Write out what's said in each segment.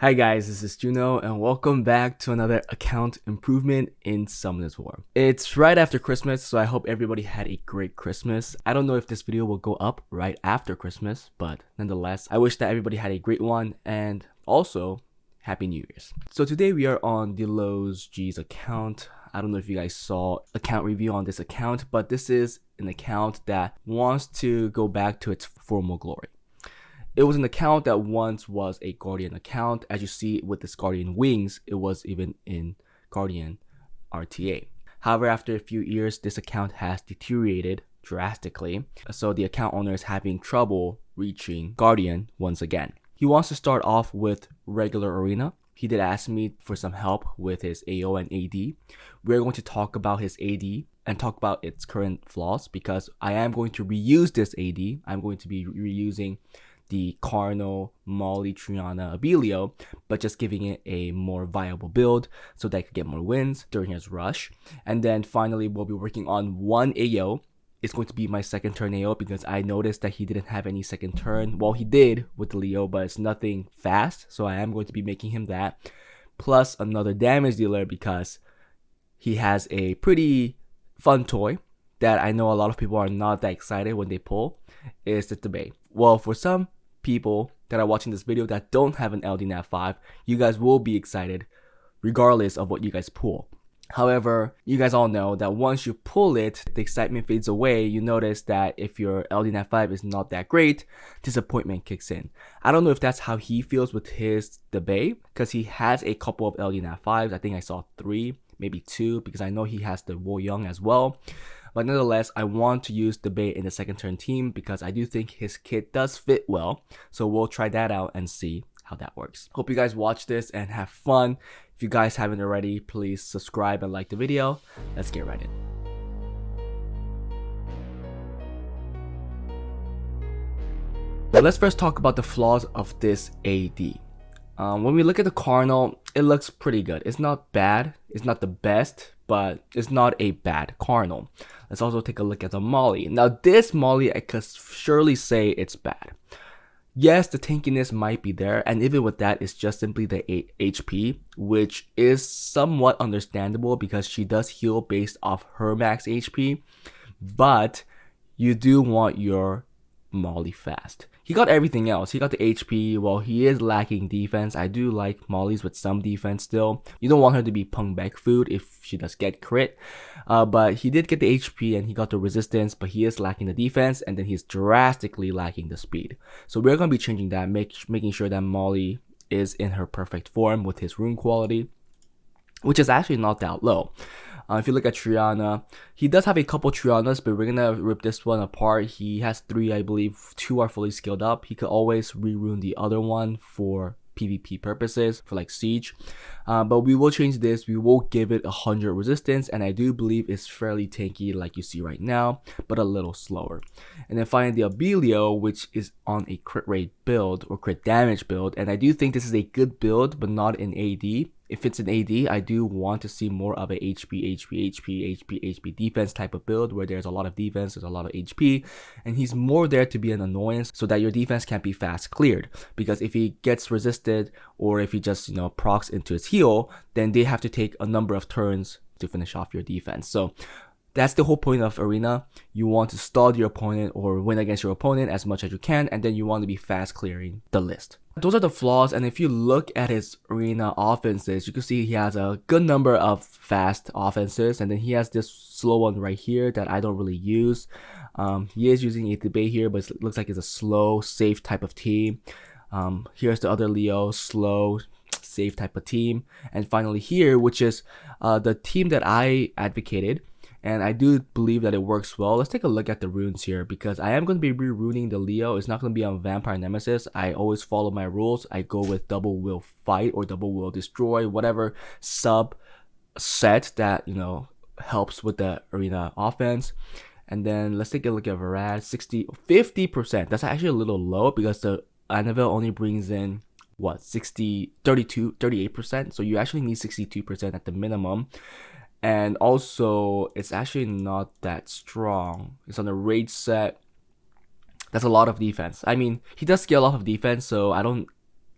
Hi guys, this is Juno and welcome back to another account improvement in Summoners War. It's right after Christmas, so I hope everybody had a great Christmas. I don't know if this video will go up right after Christmas, but nonetheless, I wish that everybody had a great one and also Happy New Year's. So today we are on Delos G's account. I don't know if you guys saw account review on this account, but this is an account that wants to go back to its former glory. It was an account that once was a Guardian account. As you see with this Guardian wings, it was even in Guardian RTA. However, after a few years, this account has deteriorated drastically, so the account owner is having trouble reaching Guardian once again. He wants to start off with regular arena. He did ask me for some help with his AO and AD. We're going to talk about his AD and talk about its current flaws because I am going to reuse this AD. I'm going to be reusing the Carno, Molly, Triana, Abilio, but just giving it a more viable build so that I could get more wins during his rush. And then finally, we'll be working on one AO. It's going to be my second turn AO because I noticed that he didn't have any second turn. Well, he did with the Leo, but it's nothing fast, so I am going to be making him that. Plus another damage dealer because he has a pretty fun toy that I know a lot of people are not that excited when they pull, is the debate. Well, for some people that are watching this video that don't have an LDNAV 5, you guys will be excited regardless of what you guys pull. However, you guys all know that once you pull it, the excitement fades away. You notice that if your LDNAV 5 is not that great, disappointment kicks in. I don't know if that's how he feels with his debate, because he has a couple of LDNAV 5s. I think I saw 3, maybe 2, because I know he has the Wo Young as well. But nonetheless, I want to use debate in the second turn team because I do think his kit does fit well. So we'll try that out and see how that works. Hope you guys watch this and have fun. If you guys haven't already, please subscribe and like the video. Let's get right in. Now let's first talk about the flaws of this AD. When we look at the Carno, it looks pretty good. It's not bad. It's not the best, but it's not a bad Carno. Let's also take a look at the Molly. Now this Molly, I could surely say it's bad. Yes, the tankiness might be there, and even with that, it's just simply the 8 HP, which is somewhat understandable because she does heal based off her max HP, but you do want your Molly fast. He got everything else. He got the HP. Well, he is lacking defense. I do like Molly's with some defense still. You don't want her to be pung back food if she does get crit. But he did get the HP and he got the resistance, but he is lacking the defense, and then he's drastically lacking the speed. So we're going to be changing that, making sure that Molly is in her perfect form with his rune quality, which is actually not that low. If you look at Triana, he does have a couple Trianas, but we're gonna rip this one apart. He has 3, I believe. 2 are fully skilled up. He could always re-rune the other one for PvP purposes, for like siege. But we will change this. We will give it 100 resistance, and I do believe it's fairly tanky like you see right now, but a little slower. And then finally the Abilio, which is on a crit rate build or crit damage build, and I do think this is a good build, but not in AD. If it's an AD, I do want to see more of a HP defense type of build where there's a lot of defense, there's a lot of HP, and he's more there to be an annoyance so that your defense can't be fast cleared. Because if he gets resisted or if he just, procs into his heal, then they have to take a number of turns to finish off your defense. So that's the whole point of Arena. You want to stall your opponent or win against your opponent as much as you can, and then you want to be fast clearing the list. Those are the flaws, and if you look at his Arena offenses, you can see he has a good number of fast offenses, and then he has this slow one right here that I don't really use. He is using a debate here, but it looks like it's a slow, safe type of team. Here's the other Leo, slow, safe type of team. And finally here, which is the team that I advocated, and I do believe that it works well. Let's take a look at the runes here because I am going to be re-runing the Leo. It's not going to be on Vampire Nemesis. I always follow my rules. I go with Double Will Fight or Double Will Destroy, whatever sub set that, helps with the Arena offense. And then let's take a look at Varad, 50%. That's actually a little low because the Annabelle only brings in 38%. So you actually need 62% at the minimum. And also, it's actually not that strong. It's on a rage set. That's a lot of defense. I mean, he does scale off of defense, so I don't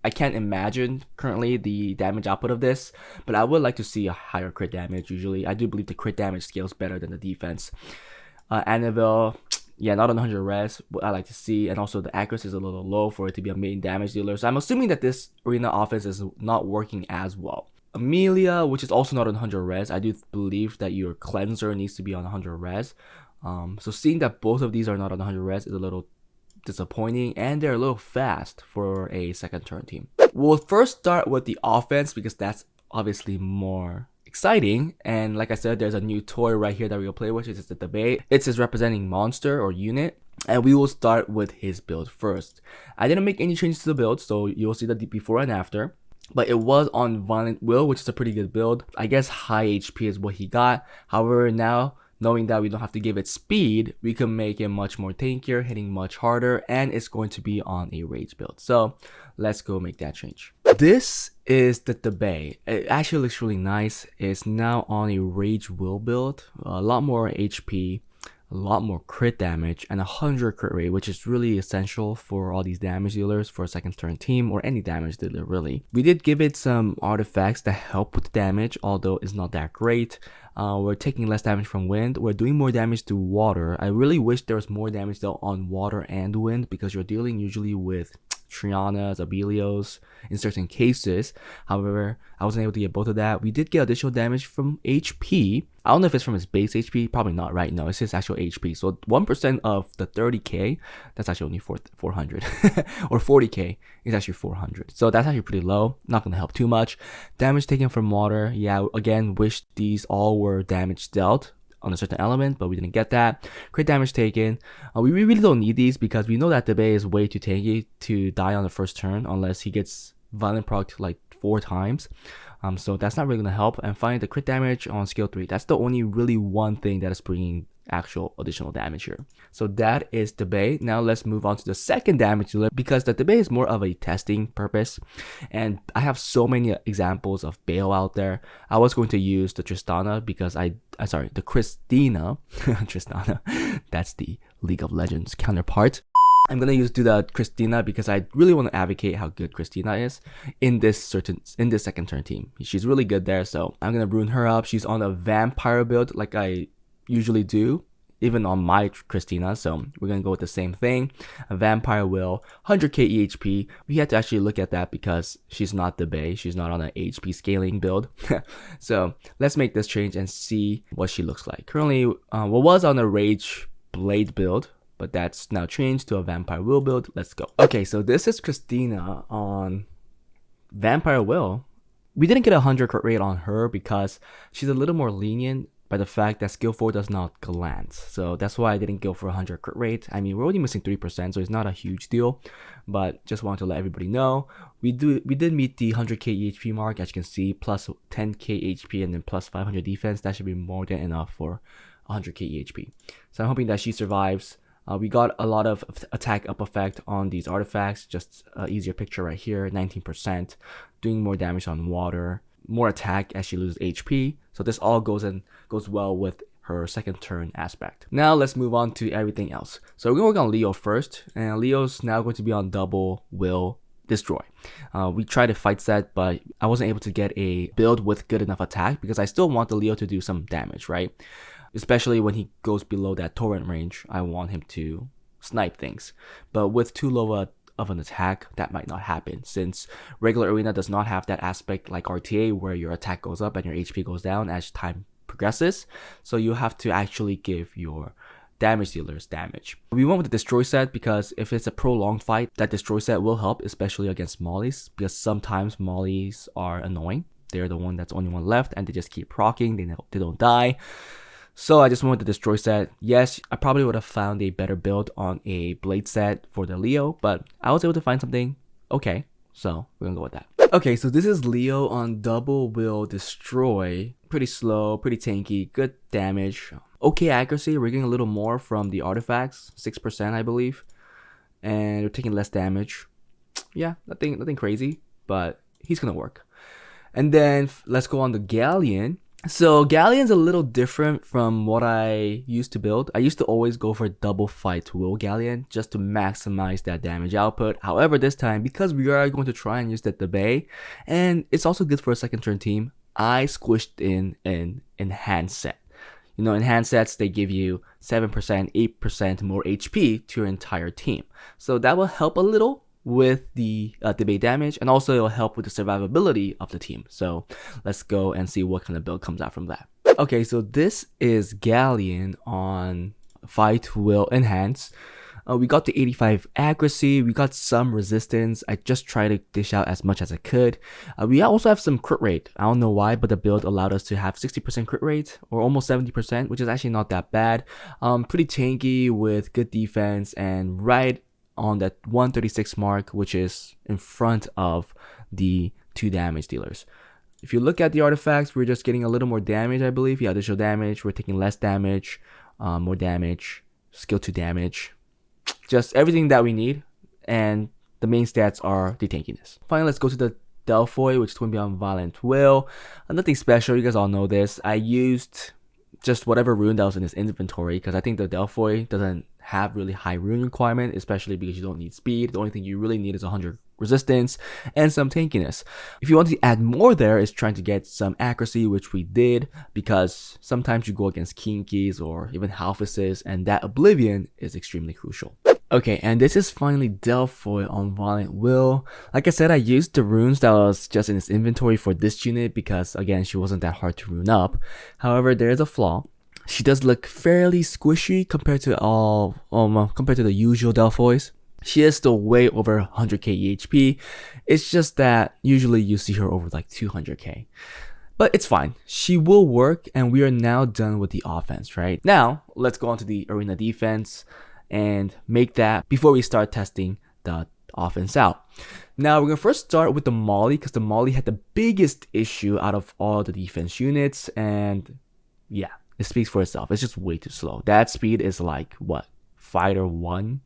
I can't imagine currently the damage output of this, but I would like to see a higher crit damage. Usually, I do believe the crit damage scales better than the defense. Annabelle, yeah, not on 100 res, what I like to see, and also the accuracy is a little low for it to be a main damage dealer. So I'm assuming that this arena offense is not working as well. Amelia, which is also not on 100 res, I do believe that your cleanser needs to be on 100 res. So seeing that both of these are not on 100 res is a little disappointing, and they're a little fast for a second turn team. We'll first start with the offense because that's obviously more exciting, and like I said, there's a new toy right here that we'll play with, which is the debate. It's his representing monster or unit, and we will start with his build first. I didn't make any changes to the build, so you'll see the before and after, but it was on Violent Will, which is a pretty good build. I guess high HP is what he got. However, now knowing that we don't have to give it speed, we can make it much more tankier, hitting much harder, and it's going to be on a rage build. So let's go make that change. This is the debate. It actually looks really nice. It's now on a rage will build, a lot more HP, a lot more crit damage, and 100 crit rate, which is really essential for all these damage dealers for a second turn team or any damage dealer really. We did give it some artifacts that help with the damage, although it's not that great. We're taking less damage from wind. We're doing more damage to water. I really wish there was more damage though on water and wind, because you're dealing usually with Trianas, Abelios in certain cases. However, I wasn't able to get both of that. We did get additional damage from HP. I don't know if it's from his base HP. Probably not, right? No, it's his actual HP. So 1% of the 30k, that's actually only 400. Or 40k is actually 400. So that's actually pretty low. Not going to help too much. Damage taken from water. Yeah, again, wish these all were damage dealt on a certain element, but we didn't get that. Crit damage taken. We really don't need these because we know that the Bay is way too tanky to die on the first turn unless he gets violent proc like 4 times. So that's not really going to help. And finally, the crit damage on skill 3. That's the only really one thing that is bringing actual additional damage here. So that is the Bay. Now let's move on to the second damage dealer, because the Bay is more of a testing purpose. And I have so many examples of Bale out there. I was going to use the Tristana because the Christina. Tristana. That's the League of Legends counterpart. I'm gonna do the Christina because I really want to advocate how good Christina is in this second turn team. She's really good there, so I'm gonna ruin her up. She's on a vampire build like I usually do, even on my Christina, so we're gonna go with the same thing. A vampire will 100k EHP. We had to actually look at that because she's not the Bay. She's not on an HP scaling build. So let's make this change and see what she looks like. Currently, what was on a Rage Blade build, but that's now changed to a Vampire Will build. Let's go. Okay, so this is Christina on Vampire Will. We didn't get a 100 crit rate on her because she's a little more lenient by the fact that skill 4 does not glance. So that's why I didn't go for a 100 crit rate. I mean, we're only missing 3%, so it's not a huge deal, but just wanted to let everybody know. We did meet the 100k HP mark, as you can see, plus 10k HP and then plus 500 defense. That should be more than enough for 100k HP. So I'm hoping that she survives. We got a lot of attack up effect on these artifacts, just an easier picture right here, 19%, doing more damage on water, more attack as she loses HP. So this all goes well with her second turn aspect. Now let's move on to everything else. So we're going to work on Leo first, and Leo's now going to be on double will destroy. We tried a fight set, but I wasn't able to get a build with good enough attack because I still want the Leo to do some damage, right? Especially when he goes below that torrent range, I want him to snipe things. But with too low of an attack, that might not happen, since regular arena does not have that aspect like RTA where your attack goes up and your HP goes down as time progresses. So you have to actually give your damage dealers damage. We went with the destroy set because if it's a prolonged fight, that destroy set will help, especially against mollies, because sometimes mollies are annoying. They're the one that's only one left and they just keep proccing, they don't die. So I just went with the destroy set. Yes, I probably would have found a better build on a blade set for the Leo, but I was able to find something okay. So we're gonna go with that. Okay, so this is Leo on double will destroy. Pretty slow, pretty tanky, good damage. Okay accuracy, we're getting a little more from the artifacts, 6% I believe. And we're taking less damage. Yeah, nothing crazy, but he's gonna work. And then let's go on the Galleon. So Galleon's a little different from what I used to build. I used to always go for double fight Will Galleon just to maximize that damage output. However, this time, because we are going to try and use that debay, and it's also good for a second turn team, I squished in an enhanced set. You know, enhanced sets, they give you 7%, 8% more HP to your entire team. So that will help a little with the debate damage, and also it'll help with the survivability of the team. So let's go and see what kind of build comes out from that. Okay, so this is Galleon on Fight Will Enhance. We got the 85 accuracy, we got some resistance. I just tried to dish out as much as I could. We also have some crit rate. I don't know why, but the build allowed us to have 60% crit rate, or almost 70%, which is actually not that bad. Pretty tanky with good defense, and right on that 136 mark, which is in front of the 2 damage dealers. If you look at the artifacts, we're just getting a little more damage, I believe. Yeah, additional damage. We're taking less damage, more damage, skill 2 damage. Just everything that we need, and the main stats are the tankiness. Finally, let's go to the Delphoid, which is going to be on Violent Will. Nothing special, you guys all know this. I used just whatever rune that was in his inventory, because I think the Delphoid doesn't have really high rune requirement, especially because you don't need speed. The only thing you really need is 100 resistance and some tankiness. If you want to add more, there is trying to get some accuracy, which we did, because sometimes you go against Kinkies or even Halfises, and that Oblivion is extremely crucial. Okay, and this is finally Delphoid on Violent Will. Like I said, I used the runes that was just in his inventory for this unit because, again, she wasn't that hard to rune up. However, there is a flaw. She does look fairly squishy compared to the usual Delphoids. She is still way over 100k EHP. It's just that usually you see her over like 200k. But it's fine. She will work, and we are now done with the offense, right? Now, let's go on to the arena defense and make that before we start testing the offense out. Now, we're going to first start with the Molly, because the Molly had the biggest issue out of all the defense units, and yeah, it speaks for itself. It's just way too slow. That speed is like, what, Fighter 1?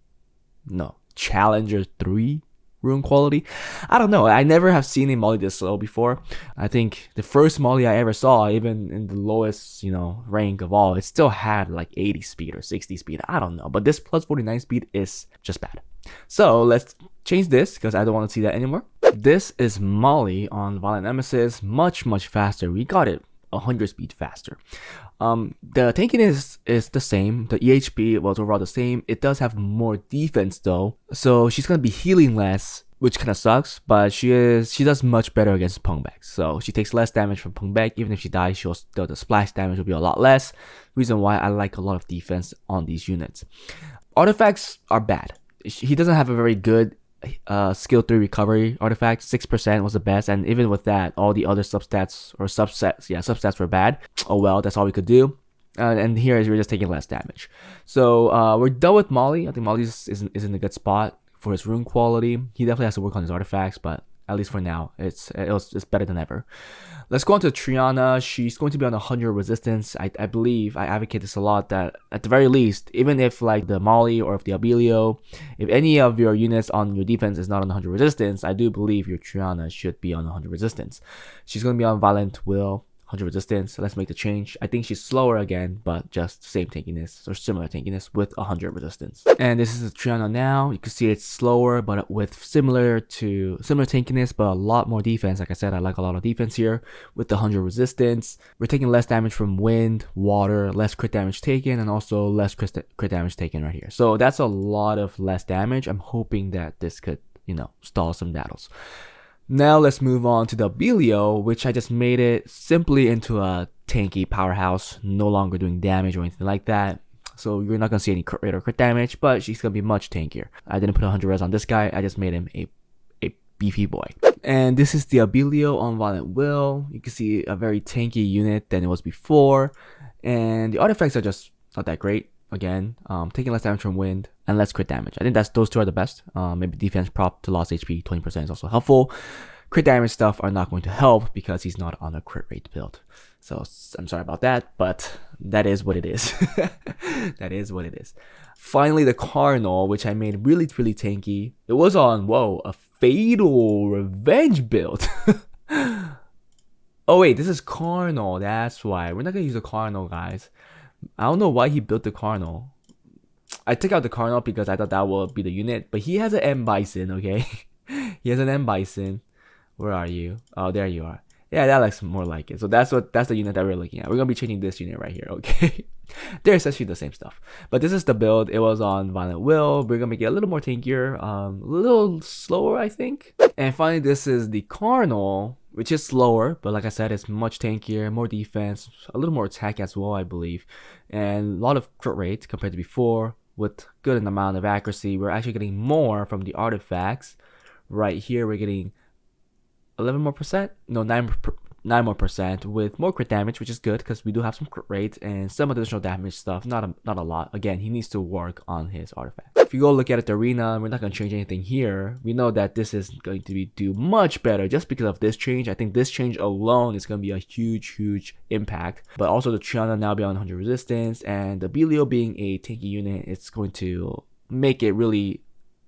No, Challenger 3 rune quality? I don't know. I never have seen a Molly this slow before. I think the first Molly I ever saw, even in the lowest, rank of all, it still had like 80 speed or 60 speed. I don't know. But this plus 49 speed is just bad. So let's change this, because I don't want to see that anymore. This is Molly on Violent Nemesis. Much, much faster. We got it 100 speed faster. The tankiness is the same. The EHP was overall the same. It does have more defense though, so she's gonna be healing less, which kind of sucks. But she does much better against Pungback. So she takes less damage from Pungback. Even if she dies, the splash damage will be a lot less. Reason why I like a lot of defense on these units. Artifacts are bad. He doesn't have a very good skill 3 recovery artifact. 6% was the best, and even with that, all the other substats were bad. Oh well, that's all we could do. And here we're just taking less damage. So we're done with Molly. I think Molly is in a good spot for his rune quality. He definitely has to work on his artifacts, but at least for now, it's better than ever. Let's go on to Triana. She's going to be on 100 resistance. I believe, I advocate this a lot, that at the very least, even if like the Molly or if the Abilio, if any of your units on your defense is not on 100 resistance, I do believe your Triana should be on 100 resistance. She's going to be on Violent Will, 100 resistance. So let's make the change. I think she's slower again, but just same tankiness or similar tankiness with 100 resistance. And this is the Triana now. You can see it's slower, but with similar tankiness, but a lot more defense. Like I said, I like a lot of defense here with the 100 resistance. We're taking less damage from wind, water, less crit damage taken, and also less crit damage taken right here. So that's a lot of less damage. I'm hoping that this could, stall some battles. Now let's move on to the Abilio, which I just made it simply into a tanky powerhouse, no longer doing damage or anything like that. So you're not going to see any crit rate or crit damage, but she's going to be much tankier. I didn't put 100 res on this guy, I just made him a beefy boy. And this is the Abilio on Violent Will. You can see a very tanky unit than it was before. And the artifacts are just not that great. Again, taking less damage from wind and less crit damage. I think those two are the best. Maybe defense prop to lost HP 20% is also helpful. Crit damage stuff are not going to help because he's not on a crit rate build. So I'm sorry about that, but that is what it is. That is what it is. Finally, the Cardinal, which I made really, really tanky. It was on, a Fatal Revenge build. Oh wait, this is Cardinal. That's why. We're not gonna use the Cardinal, guys. I don't know why he built the Cardinal. I took out the Cardinal because I thought that would be the unit, but he has an M Bison, okay? He has an M Bison. Where are you? Oh, there you are. Yeah, that looks more like it. So that's the unit that we're looking at. We're gonna be changing this unit right here, okay? They're essentially the same stuff. But this is the build. It was on Violent Will. We're gonna make it a little more tankier, a little slower, I think. And finally, this is the Cardinal, which is slower, but like I said, it's much tankier, more defense, a little more attack as well, I believe, and a lot of crit rate compared to before, with good amount of accuracy. We're actually getting more from the artifacts. Right here, we're getting 11 more percent, no, 9 more percent with more crit damage, which is good because we do have some crit rate and some additional damage stuff. Not a lot. Again, he needs to work on his artifact. If you go look at the arena, we're not going to change anything here. We know that this is going to do much better just because of this change. I think this change alone is going to be a huge impact. But also the Triana now beyond 100 resistance and the Belio being a tanky unit, it's going to make it really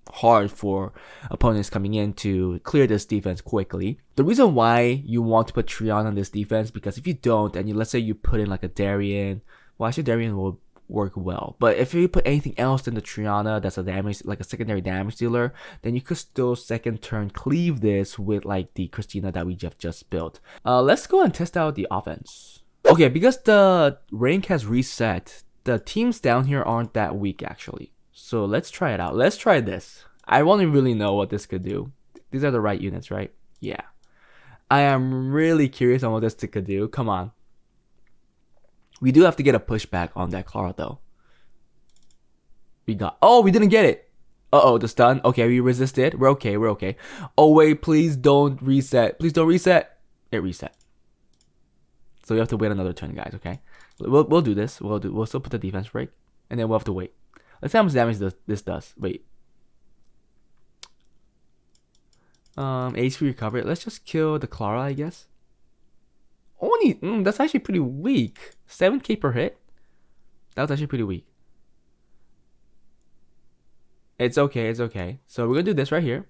hard for opponents coming in to clear this defense quickly. The reason why you want to put Triana on this defense, because if you don't, and let's say you put in like a Darien, well, actually Darien will work well, but if you put anything else in the Triana that's a damage, like a secondary damage dealer, then you could still second turn cleave this with like the Christina that we just built. Let's go and test out the offense. Okay, because the rank has reset, the teams down here aren't that weak actually. So let's try it out. Let's try this. I want to really know what this could do. These are the right units, right? Yeah. I am really curious on what this could do. Come on. We do have to get a pushback on that Clara though. We didn't get it. Uh-oh, the stun. Okay, we resisted. We're okay. Oh wait, please don't reset. Please don't reset. It reset. So we have to wait another turn, guys, okay? We'll do this. We'll still put the defense break. And then we'll have to wait. Let's see how much damage this does. Wait. HP recovery. Let's just kill the Clara, I guess. Only, that's actually pretty weak. 7k per hit? That was actually pretty weak. It's okay. So we're gonna do this right here.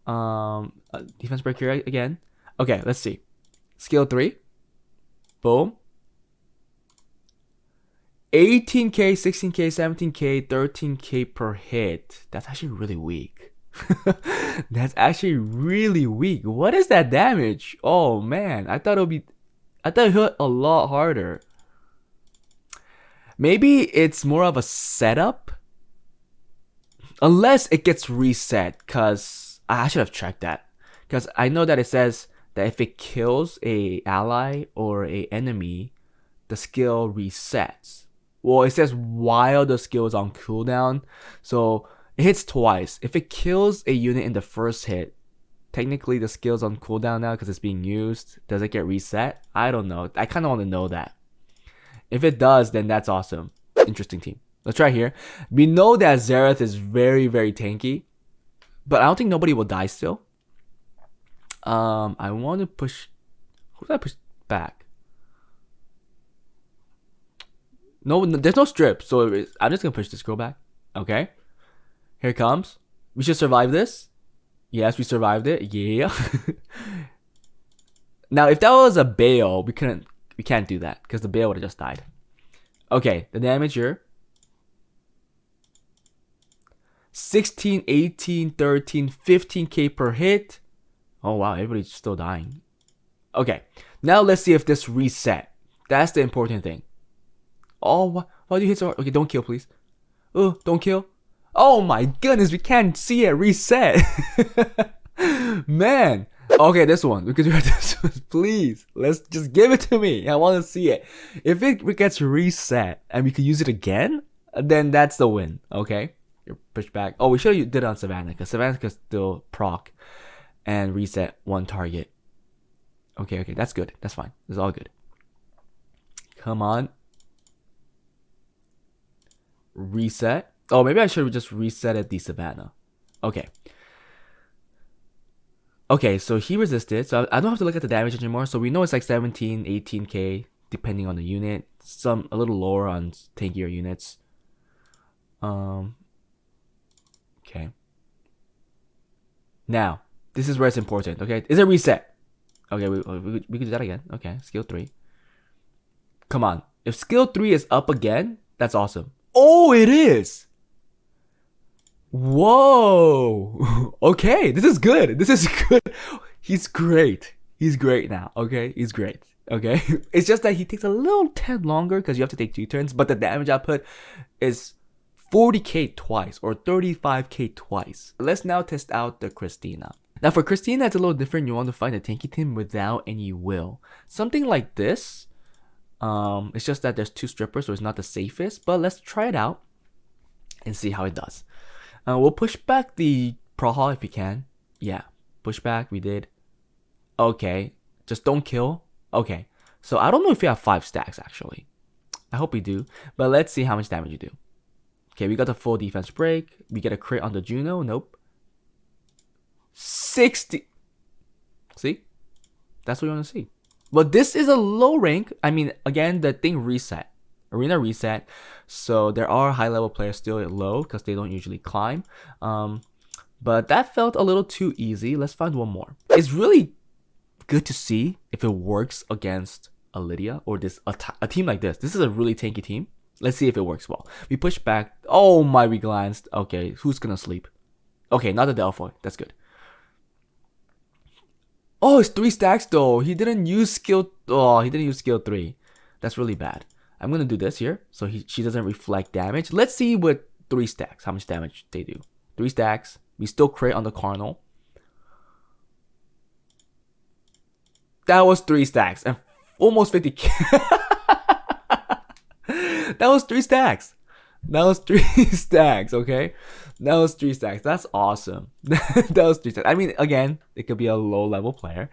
Defense break here again. Okay, let's see. Skill 3. Boom. 18k, 16k, 17k, 13k per hit. That's actually really weak. That's actually really weak. What is that damage? Oh man, I thought it hit a lot harder. Maybe it's more of a setup. Unless it gets reset, because I should have checked that. Because I know that it says that if it kills a ally or a enemy, the skill resets. Well, it says while the skill is on cooldown, so it hits twice. If it kills a unit in the first hit, technically the skill's on cooldown now because it's being used. Does it get reset? I don't know. I kind of want to know that. If it does, then that's awesome. Interesting team. Let's try here. We know that Xerath is very tanky, but I don't think nobody will die still. I want to push. Who did I push back? No, there's no strip, so I'm just gonna push this girl back. Okay, here it comes. We should survive this. Yes, we survived it. Yeah. Now, if that was a Bale, we can't do that because the Bale would have just died. Okay, the damage here. 16, 18, 13, 15k per hit. Oh wow, everybody's still dying. Okay, now let's see if this reset. That's the important thing. Oh, why do you hit so hard? Okay, don't kill, please. Oh, don't kill. Oh my goodness, we can't see it reset. Man. Okay, this one. We could do this one. Please, let's just give it to me. I want to see it. If it gets reset and we could use it again, then that's the win. Okay, you're pushed back. Oh, we should have did it on Savannah because Savannah could still proc and reset one target. Okay, that's good. That's fine. It's all good. Come on. Reset. Oh, maybe I should have just resetted the Savannah. Okay. Okay, so he resisted. So I don't have to look at the damage anymore. So we know it's like 17, 18k, depending on the unit. Some a little lower on tankier units. Okay. Now, this is where it's important, okay? Is it reset? Okay, we could do that again. Okay, skill 3. Come on. If skill 3 is up again, that's awesome. Oh, it is! Whoa! Okay, this is good. This is good. He's great. He's great now, okay? He's great, okay? It's just that he takes a little tad longer because you have to take 2 turns, but the damage output is 40k twice or 35k twice. Let's now test out the Christina. Now for Christina, it's a little different. You want to find a tanky team without any will. Something like this. It's just that there's 2 strippers, so it's not the safest, but let's try it out and see how it does. We'll push back the Pro Hall if we can. Yeah, push back, we did. Okay, just don't kill. Okay, so I don't know if you have 5 stacks actually. I hope we do, but let's see how much damage you do. Okay, we got the full defense break. We get a crit on the Juno. Nope. 60. See? That's what you want to see. But this is a low rank. I mean, again, the thing reset. Arena reset. So there are high level players still at low because they don't usually climb. But that felt a little too easy. Let's find one more. It's really good to see if it works against a Lydia or a team like this. This is a really tanky team. Let's see if it works well. We push back. Oh my, we glanced. Okay, who's gonna sleep? Okay, not the Delphoid. That's good. Oh, it's 3 stacks though. He didn't use skill. Oh, he didn't use skill 3. That's really bad. I'm gonna do this here so she doesn't reflect damage. Let's see with 3 stacks how much damage they do. 3 stacks. We still crit on the Cardinal. That was 3 stacks and almost 50k. That was 3 stacks. That was 3 stacks, okay? That was 3 stacks. That's awesome. That was 3 stacks. I mean, again, it could be a low-level player.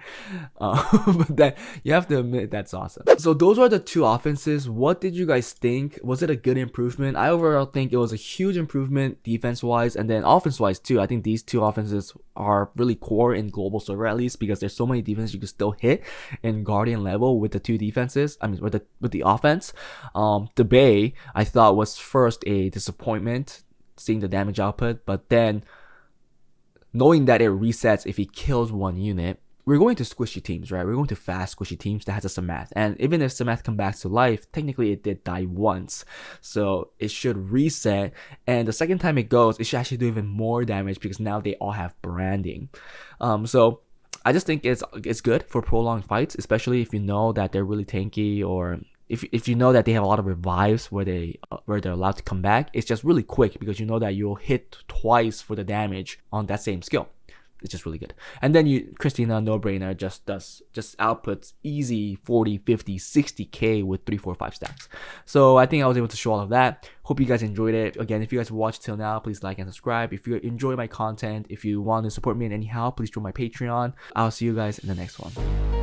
But that you have to admit that's awesome. So those were the 2 offenses. What did you guys think? Was it a good improvement? I overall think it was a huge improvement defense-wise and then offense-wise too. I think these 2 offenses are really core in global server at least because there's so many defenses you can still hit in Guardian level with the 2 defenses. I mean, with the offense. The Bay, I thought was first a disappointment seeing the damage output, but then knowing that it resets if he kills 1 unit, we're going to squishy teams, right? We're going to fast squishy teams that has a Samath, and even if Samath comes back to life, technically it did die once, so it should reset, and the second time it goes, it should actually do even more damage because now they all have branding. So I just think it's good for prolonged fights, especially if you know that they're really tanky, or if you know that they have a lot of revives where they're allowed to come back. It's just really quick because you know that you'll hit twice for the damage on that same skill. It's just really good. And then Christina, no brainer, just outputs easy 40, 50, 60k with 3, 4, 5 stacks. So I think I was able to show all of that. Hope you guys enjoyed it. Again, if you guys watched till now, please like and subscribe. If you enjoy my content, if you want to support me in any how, please join my Patreon. I'll see you guys in the next one.